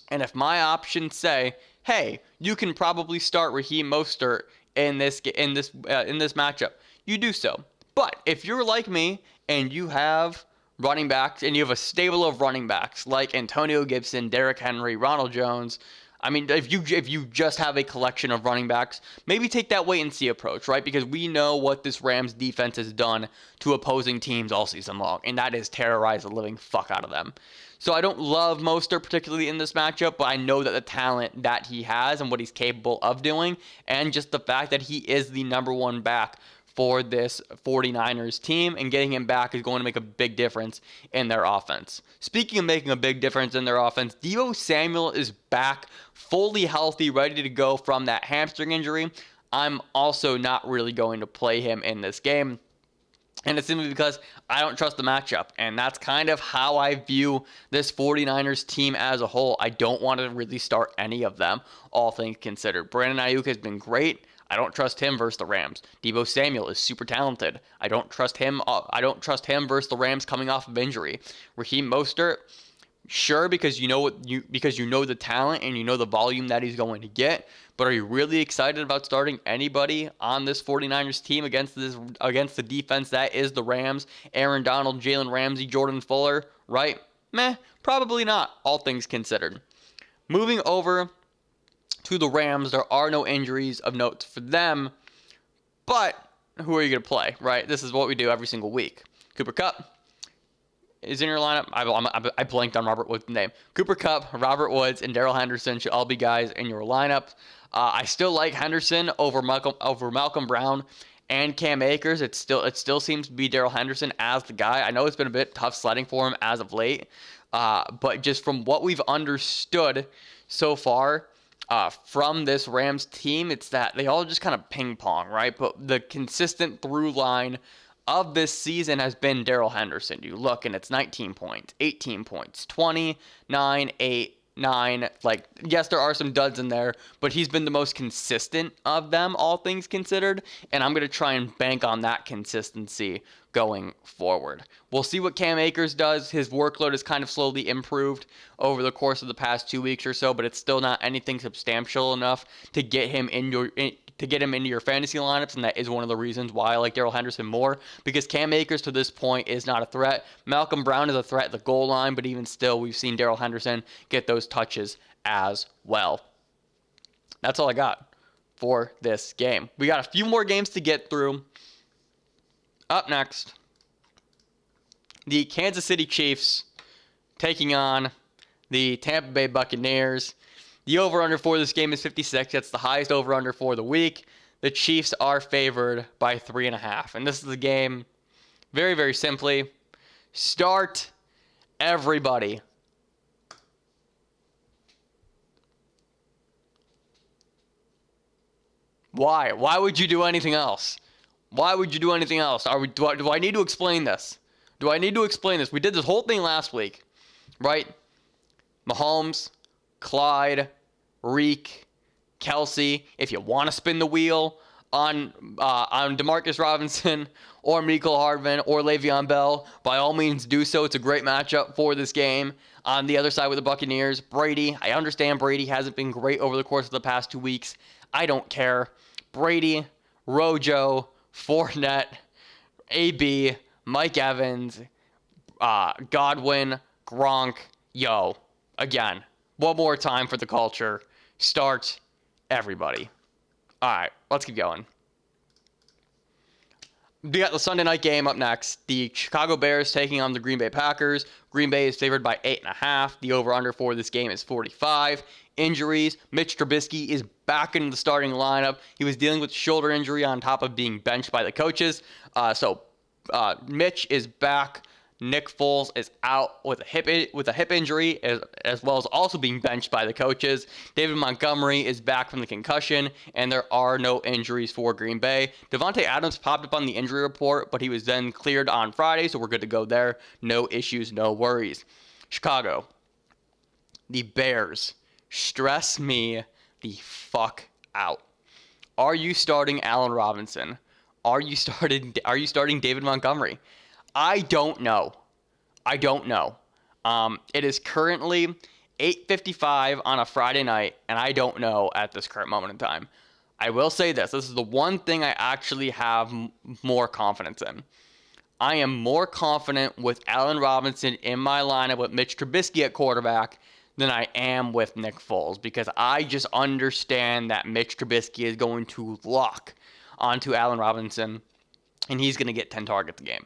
And if my options say, hey, you can probably start Raheem Mostert in this matchup, you do so. But if you're like me and you have running backs and you have a stable of running backs like Antonio Gibson, Derrick Henry, Ronald Jones, I mean, if you just have a collection of running backs, maybe take that wait and see approach, right? Because we know what this Rams defense has done to opposing teams all season long, and that is terrorize the living fuck out of them. So I don't love Mostert particularly in this matchup, but I know that the talent that he has and what he's capable of doing, and just the fact that he is the number one back for this 49ers team, and getting him back is going to make a big difference in their offense. Speaking of making a big difference in their offense, Deebo Samuel is back, fully healthy, ready to go from that hamstring injury. I'm also not really going to play him in this game. And it's simply because I don't trust the matchup. And that's kind of how I view this 49ers team as a whole. I don't want to really start any of them, all things considered. Brandon Ayuk has been great. I don't trust him versus the Rams. Deebo Samuel is super talented. I don't trust him versus the Rams coming off of injury. Raheem Mostert, sure, because you know the talent and you know the volume that he's going to get. But are you really excited about starting anybody on this 49ers team against the defense that is the Rams? Aaron Donald, Jalen Ramsey, Jordan Fuller, right? Meh, probably not, all things considered. Moving over to the Rams, there are no injuries of note for them, but who are you going to play, right? This is what we do every single week. Cooper Kupp is in your lineup. I blanked on Robert Woods' name. Cooper Kupp, Robert Woods, and Darrell Henderson should all be guys in your lineup. I still like Henderson over Malcolm Brown and Cam Akers, it still seems to be Darrell Henderson as the guy. I know it's been a bit tough sledding for him as of late, but just from what we've understood so far from this Rams team, it's that they all just kind of ping pong, right? But the consistent through line of this season has been Darrell Henderson. You look and it's 19 points, 18 points, 20, 9, 8, 9. Like, yes, there are some duds in there, but he's been the most consistent of them, all things considered. And I'm going to try and bank on that consistency going forward. We'll see what Cam Akers does. His workload has kind of slowly improved over the course of the past 2 weeks or so, but it's still not anything substantial enough to get him into your fantasy lineups, and that is one of the reasons why I like Darrell Henderson more, because Cam Akers to this point is not a threat. Malcolm Brown is a threat at the goal line, but even still, we've seen Darrell Henderson get those touches as well. That's all I got for this game. We got a few more games to get through. Up next, the Kansas City Chiefs taking on the Tampa Bay Buccaneers. The over-under for this game is 56. That's the highest over-under for the week. The Chiefs are favored by 3.5. And this is the game, very, very simply, start everybody. Why? Why would you do anything else? Why would you do anything else? Do I need to explain this? Do I need to explain this? We did this whole thing last week, right? Mahomes, Clyde, Reek, Kelsey. If you want to spin the wheel on Demarcus Robinson or Mecole Hardman or Le'Veon Bell, by all means do so. It's a great matchup for this game. On the other side with the Buccaneers, Brady. I understand Brady hasn't been great over the course of the past 2 weeks. I don't care. Brady, Rojo, Fournette, AB, Mike Evans, Godwin, Gronk. Yo, again, one more time for the culture. Start everybody. All right, let's keep going. We got the Sunday night game up next. The Chicago Bears taking on the Green Bay Packers. Green Bay is favored by 8.5. The over-under for this game is 45. Injuries. Mitch Trubisky is back in the starting lineup. He was dealing with shoulder injury on top of being benched by the coaches. So Mitch is back. Nick Foles is out with a hip injury, as well as also being benched by the coaches. David Montgomery is back from the concussion, and there are no injuries for Green Bay. Devontae Adams popped up on the injury report, but he was then cleared on Friday, so we're good to go there. No issues, no worries. Chicago. The Bears stress me the fuck out. Are you starting Allen Robinson? Are you starting David Montgomery? I don't know. It is currently 8:55 on a Friday night, and I don't know at this current moment in time. I will say this. This is the one thing I actually have more confidence in. I am more confident with Allen Robinson in my lineup with Mitch Trubisky at quarterback than I am with Nick Foles, because I just understand that Mitch Trubisky is going to lock onto Allen Robinson, and he's going to get 10 targets a game.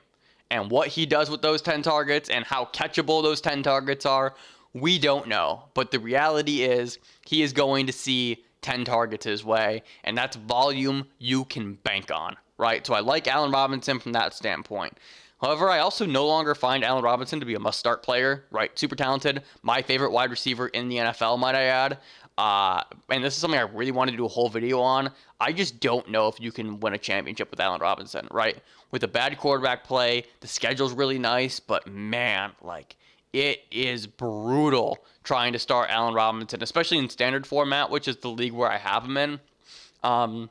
And what he does with those 10 targets and how catchable those 10 targets are, we don't know. But the reality is he is going to see 10 targets his way, and that's volume you can bank on, right? So I like Allen Robinson from that standpoint. However, I also no longer find Allen Robinson to be a must-start player, right? Super talented. My favorite wide receiver in the NFL, might I add. And this is something I really wanted to do a whole video on. I just don't know if you can win a championship with Allen Robinson, right? With a bad quarterback play, the schedule's really nice, but man, like, it is brutal trying to start Allen Robinson, especially in standard format, which is the league where I have him in.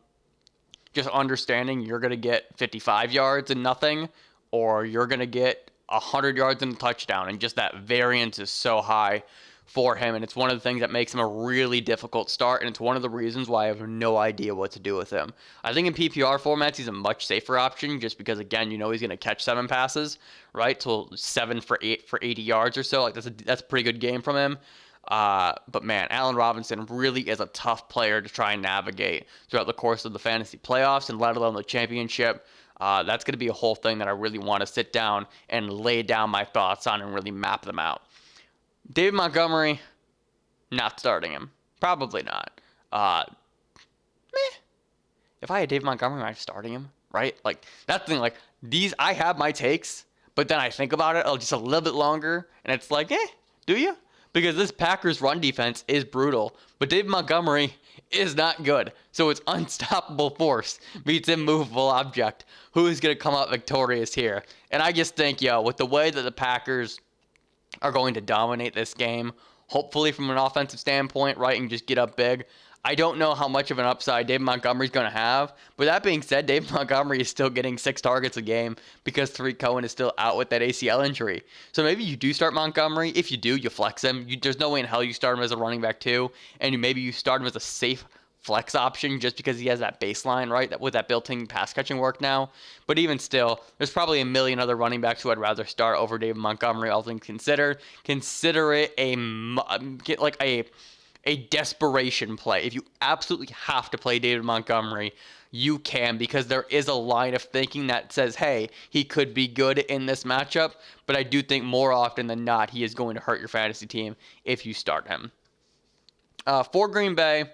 Just understanding you're going to get 55 yards and nothing, or you're going to get 100 yards and a touchdown, and just that variance is so high for him, and it's one of the things that makes him a really difficult start, and it's one of the reasons why I have no idea what to do with him. I think in PPR formats, he's a much safer option, just because, again, you know he's going to catch 7 passes, right? So 7 for 80 yards or so. Like, that's a pretty good game from him. But man, Allen Robinson really is a tough player to try and navigate throughout the course of the fantasy playoffs, and let alone the championship. That's going to be a whole thing that I really want to sit down and lay down my thoughts on and really map them out. David Montgomery, not starting him. Probably not. If I had David Montgomery, I'm starting him right? Like, that's the thing. Like, I have my takes, but then I think about it just a little bit longer, and it's like, do you? Because this Packers run defense is brutal, but David Montgomery is not good. So it's unstoppable force meets immovable object. Who is going to come out victorious here? And I just think, with the way that the Packers are going to dominate this game, hopefully from an offensive standpoint, right, and just get up big, I don't know how much of an upside David Montgomery's going to have. But that being said, David Montgomery is still getting 6 targets a game because Tariq Cohen is still out with that ACL injury. So maybe you do start Montgomery. If you do, you flex him. There's no way in hell you start him as a running back too. And maybe you start him as a safe flex option just because he has that baseline, right, with that built-in pass-catching work now. But even still, there's probably a million other running backs who I'd rather start over David Montgomery, all things considered. Consider it a desperation play. If you absolutely have to play David Montgomery, you can, because there is a line of thinking that says, hey, he could be good in this matchup, but I do think more often than not, he is going to hurt your fantasy team if you start him. For Green Bay,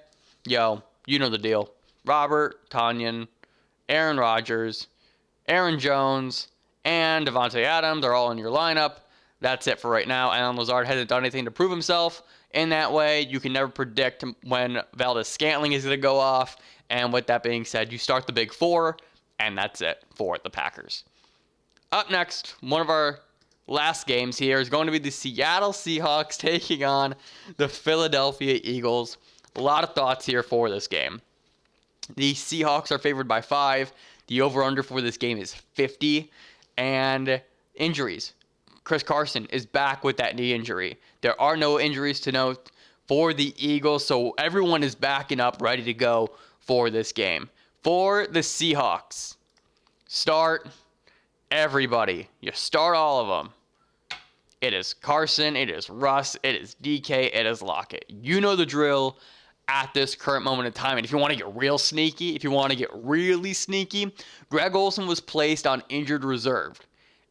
you know the deal. Robert Tonyan, Aaron Rodgers, Aaron Jones, and Devontae Adams are all in your lineup. That's it for right now. Allen Lazard hasn't done anything to prove himself. In that way, you can never predict when Valdez-Scantling is going to go off. And with that being said, you start the big 4, and that's it for the Packers. Up next, one of our last games here is going to be the Seattle Seahawks taking on the Philadelphia Eagles. A lot of thoughts here for this game. The Seahawks are favored by 5. The over-under for this game is 50. And injuries. Chris Carson is back with that knee injury. There are no injuries to note for the Eagles, so everyone is backing up, ready to go for this game. For the Seahawks, start everybody. You start all of them. It is Carson, it is Russ, it is DK, it is Lockett. You know the drill at this current moment in time. And if you want to get real sneaky, if you want to get really sneaky, Greg Olsen was placed on injured reserve.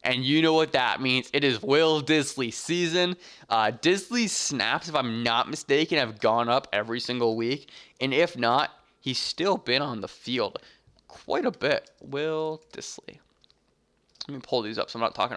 And you know what that means. It is Will Dissly's season. Dissly's snaps, if I'm not mistaken, have gone up every single week. And if not, he's still been on the field quite a bit. Will Dissly. Let me pull these up so I'm not talking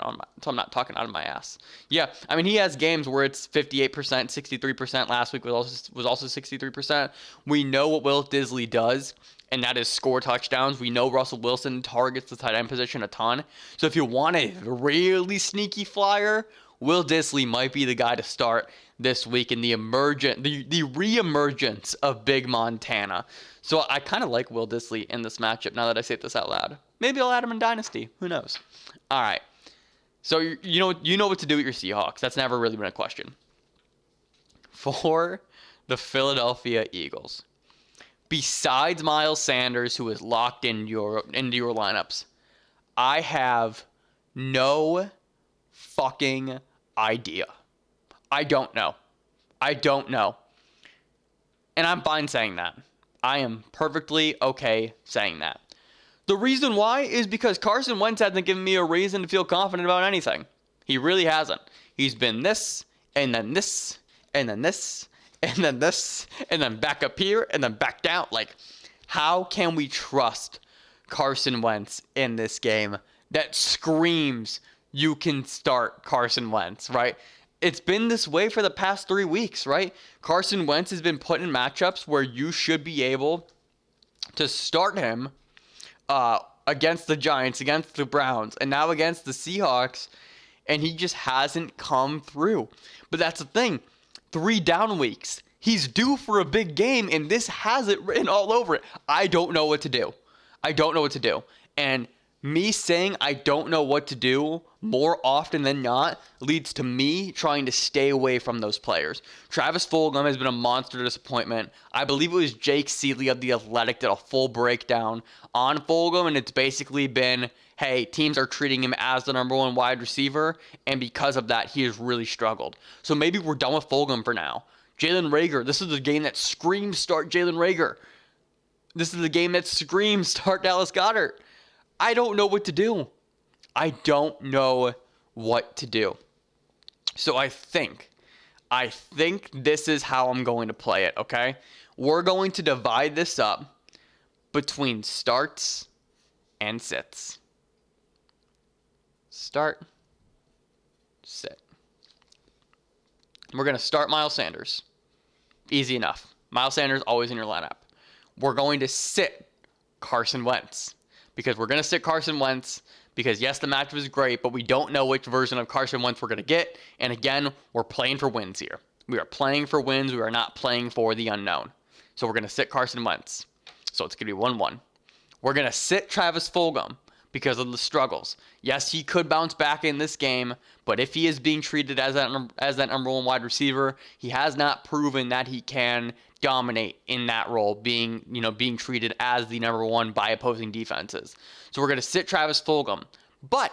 out of my ass. Yeah, I mean, he has games where it's 58%, 63%. Last week was also 63%. We know what Will Dissly does, and that is score touchdowns. We know Russell Wilson targets the tight end position a ton. So if you want a really sneaky flyer, Will Dissly might be the guy to start this week in the re-emergence of Big Montana. So I kind of like Will Dissly in this matchup now that I say this out loud. Maybe I'll add him in Dynasty. Who knows? All right. So you know what to do with your Seahawks. That's never really been a question. For the Philadelphia Eagles, besides Miles Sanders, who is locked into your lineups, I have no fucking idea. I don't know. And I'm fine saying that. I am perfectly okay saying that. The reason why is because Carson Wentz hasn't given me a reason to feel confident about anything. He really hasn't. He's been this, and then this, and then this, and then this, and then back up here, and then back down. Like, how can we trust Carson Wentz in this game that screams you can start Carson Wentz, right? It's been this way for the past 3 weeks, right? Carson Wentz has been put in matchups where you should be able to start him against the Giants, against the Browns, and now against the Seahawks, and he just hasn't come through. But that's the thing. 3 down weeks. He's due for a big game, and this has it written all over it. I don't know what to do. And me saying I don't know what to do more often than not leads to me trying to stay away from those players. Travis Fulgham has been a monster disappointment. I believe it was Jake Seeley of The Athletic did a full breakdown on Fulgham, and it's basically been, hey, teams are treating him as the number 1 wide receiver, and because of that, he has really struggled. So maybe we're done with Fulgham for now. Jalen Reagor, this is the game that screams start Jalen Reagor. This is the game that screams start Dallas Goedert. I don't know what to do. So I think this is how I'm going to play it, okay? We're going to divide this up between starts and sits. Start, sit. We're going to start Miles Sanders. Easy enough. Miles Sanders always in your lineup. We're going to sit Carson Wentz. Because we're going to sit Carson Wentz because, yes, the matchup is great, but we don't know which version of Carson Wentz we're going to get. And again, we're playing for wins here. We are playing for wins. We are not playing for the unknown. So we're going to sit Carson Wentz. So it's going to be 1-1. We're going to sit Travis Fulgham because of the struggles. Yes, he could bounce back in this game, but if he is being treated as that number one wide receiver, he has not proven that he can dominate in that role, being treated as the number one by opposing defenses. So we're going to sit Travis Fulgham, but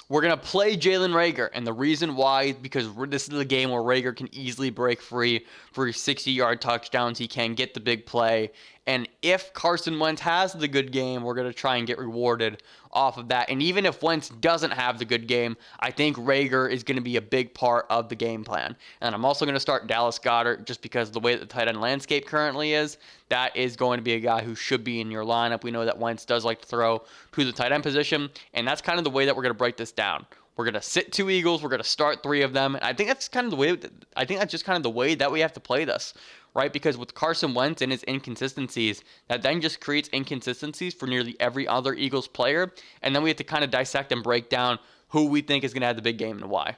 we're going to play Jalen Reagor, and the reason why, because this is a game where Reagor can easily break free for 60-yard touchdowns. He can get the big play, and if Carson Wentz has the good game, we're going to try and get rewarded off of that. And even if Wentz doesn't have the good game, I think Reagor is going to be a big part of the game plan. And I'm also going to start Dallas Goedert just because of the way that the tight end landscape currently is. That is going to be a guy who should be in your lineup. We know that Wentz does like to throw to the tight end position, and that's kind of the way that we're going to break this down. We're going to sit 2 Eagles. We're going to start 3 of them. And I think that's kind of the way. I think that's just kind of the way that we have to play this, right? Because with Carson Wentz and his inconsistencies, that then just creates inconsistencies for nearly every other Eagles player. And then we have to kind of dissect and break down who we think is going to have the big game and why.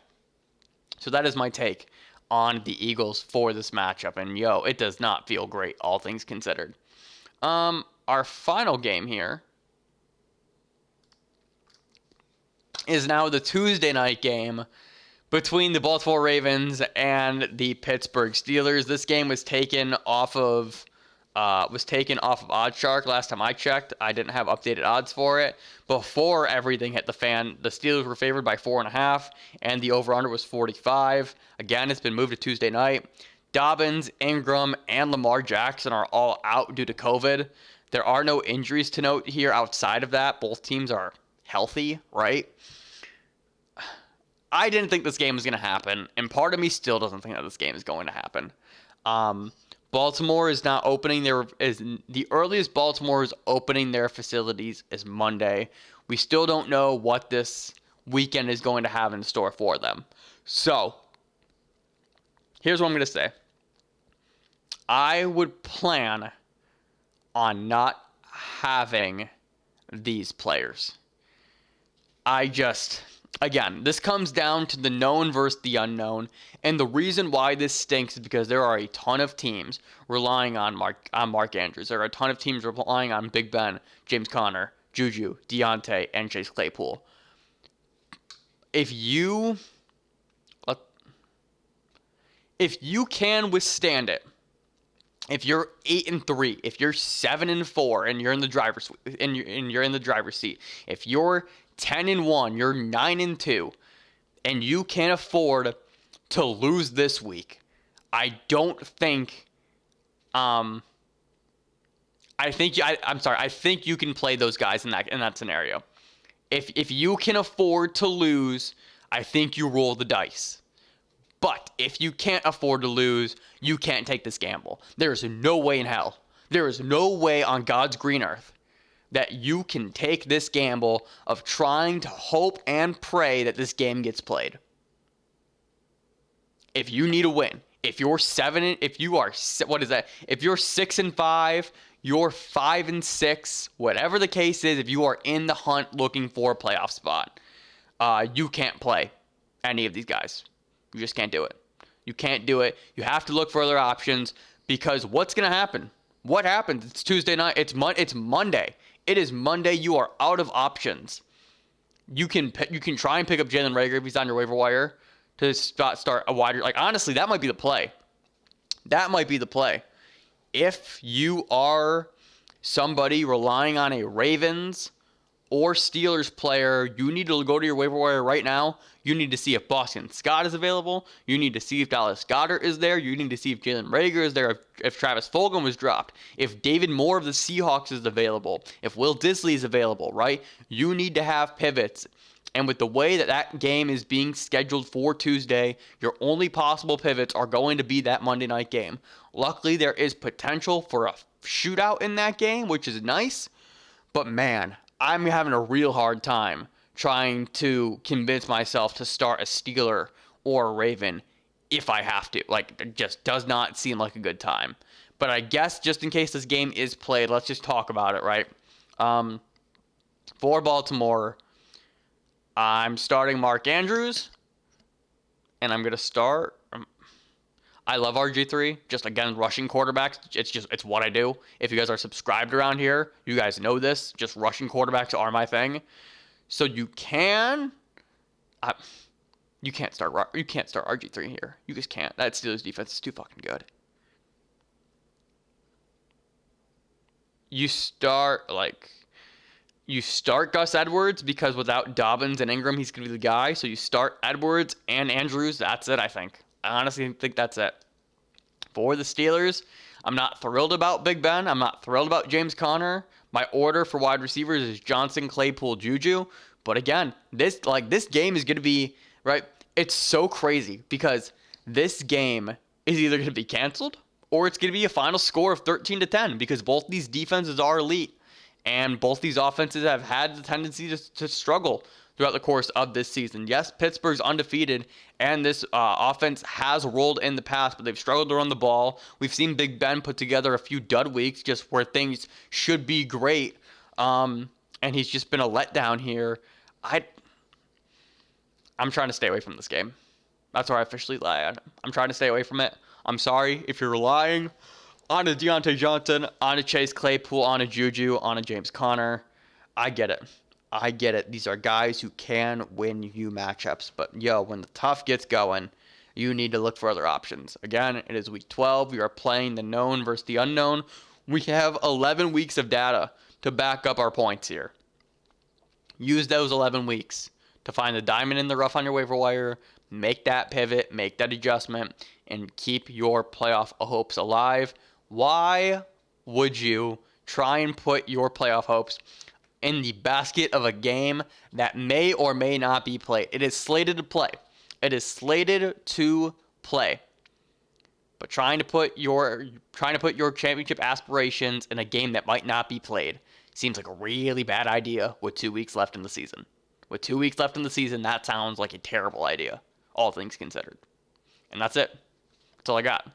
So that is my take on the Eagles for this matchup. And it does not feel great, all things considered. Our final game here is now the Tuesday night game between the Baltimore Ravens and the Pittsburgh Steelers. This game was taken off of OddsShark last time I checked. I didn't have updated odds for it. Before everything hit the fan, the Steelers were favored by 4.5, and the over-under was 45. Again, it's been moved to Tuesday night. Dobbins, Ingram, and Lamar Jackson are all out due to COVID. There are no injuries to note here outside of that. Both teams are healthy, right? I didn't think this game was going to happen, and part of me still doesn't think that this game is going to happen. Baltimore is not opening the earliest Baltimore is opening their facilities is Monday. We still don't know what this weekend is going to have in store for them. So, here's what I'm going to say. I would plan on not having these players. Again, this comes down to the known versus the unknown, and the reason why this stinks is because there are a ton of teams relying on Mark Andrews. There are a ton of teams relying on Big Ben, James Conner, Juju, Deontay, and Chase Claypool. If you can withstand it, if you're 8-3, if you're 7-4, and you're in the driver's seat, if you're 10-1, you're 9-2, and you can't afford to lose this week, I think you can play those guys in that scenario. If you can afford to lose, I think you roll the dice. But if you can't afford to lose, you can't take this gamble. There is no way in hell. There is no way on God's green earth that you can take this gamble of trying to hope and pray that this game gets played. If you need a win, if you're 6-5, you're 5-6, whatever the case is, if you are in the hunt looking for a playoff spot, you can't play any of these guys. You just can't do it. You can't do it. You have to look for other options, because what's going to happen? What happens? It's Tuesday night. It's Monday. It is Monday. You are out of options. You can try and pick up Jalen Reagor if he's on your waiver wire to start a wider. Honestly, that might be the play. That might be the play. If you are somebody relying on a Ravens or Steelers player, you need to go to your waiver wire right now. You need to see if Boston Scott is available. You need to see if Dallas Goedert is there. You need to see if Jalen Reagor is there, if Travis Fulgham was dropped, if David Moore of the Seahawks is available, if Will Dissly is available, right? You need to have pivots. And with the way that game is being scheduled for Tuesday, your only possible pivots are going to be that Monday night game. Luckily, there is potential for a shootout in that game, which is nice. But man, I'm having a real hard time trying to convince myself to start a Steeler or a Raven if I have to. Like, it just does not seem like a good time. But I guess just in case this game is played, let's just talk about it, right? For Baltimore, I'm starting Mark Andrews, and I'm going to start. I love RG3. Just, again, rushing quarterbacks. It's what I do. If you guys are subscribed around here, you guys know this. Just rushing quarterbacks are my thing. So you can't start RG3 here. You just can't. That Steelers defense is too fucking good. You start Gus Edwards because without Dobbins and Ingram, he's going to be the guy. So you start Edwards and Andrews. That's it, I think. I honestly think that's it. For the Steelers, I'm not thrilled about Big Ben. I'm not thrilled about James Conner. My order for wide receivers is Johnson, Claypool, Juju. But again, this game is going to be, right? It's so crazy because this game is either going to be canceled or it's going to be a final score of 13-10 because both these defenses are elite. And both these offenses have had the tendency to struggle throughout the course of this season. Yes, Pittsburgh's undefeated, and this offense has rolled in the past, but they've struggled to run the ball. We've seen Big Ben put together a few dud weeks just where things should be great, and he's just been a letdown here. I'm trying to stay away from this game. That's where I officially lie. I'm trying to stay away from it. I'm sorry if you're relying on a Deontay Johnson, on a Chase Claypool, on a Juju, on a James Conner. I get it. These are guys who can win you matchups. But, when the tough gets going, you need to look for other options. Again, it is Week 12. We are playing the known versus the unknown. We have 11 weeks of data to back up our points here. Use those 11 weeks to find the diamond in the rough on your waiver wire, make that pivot, make that adjustment, and keep your playoff hopes alive. Why would you try and put your playoff hopes in the basket of a game that may or may not be played? It is slated to play. But trying to put your championship aspirations in a game that might not be played seems like a really bad idea with 2 weeks left in the season. With 2 weeks left in the season, that sounds like a terrible idea, all things considered. And that's it. That's all I got.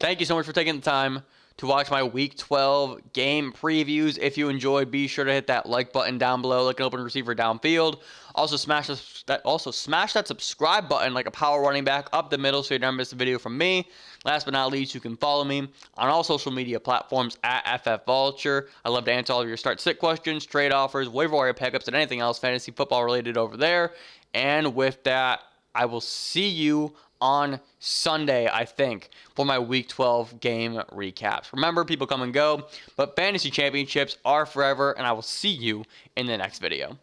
Thank you so much for taking the time to watch my Week 12 game previews. If you enjoyed, be sure to hit that like button down below, like an open receiver downfield. Also smash that subscribe button like a power running back up the middle so you never miss a video from me. Last but not least, you can follow me on all social media platforms at FFVulture. I love to answer all of your start-sit questions, trade offers, waiver wire pickups, and anything else fantasy football related over there. And with that, I will see you on Sunday, I think, for my Week 12 game recaps. Remember, people come and go, but fantasy championships are forever, and I will see you in the next video.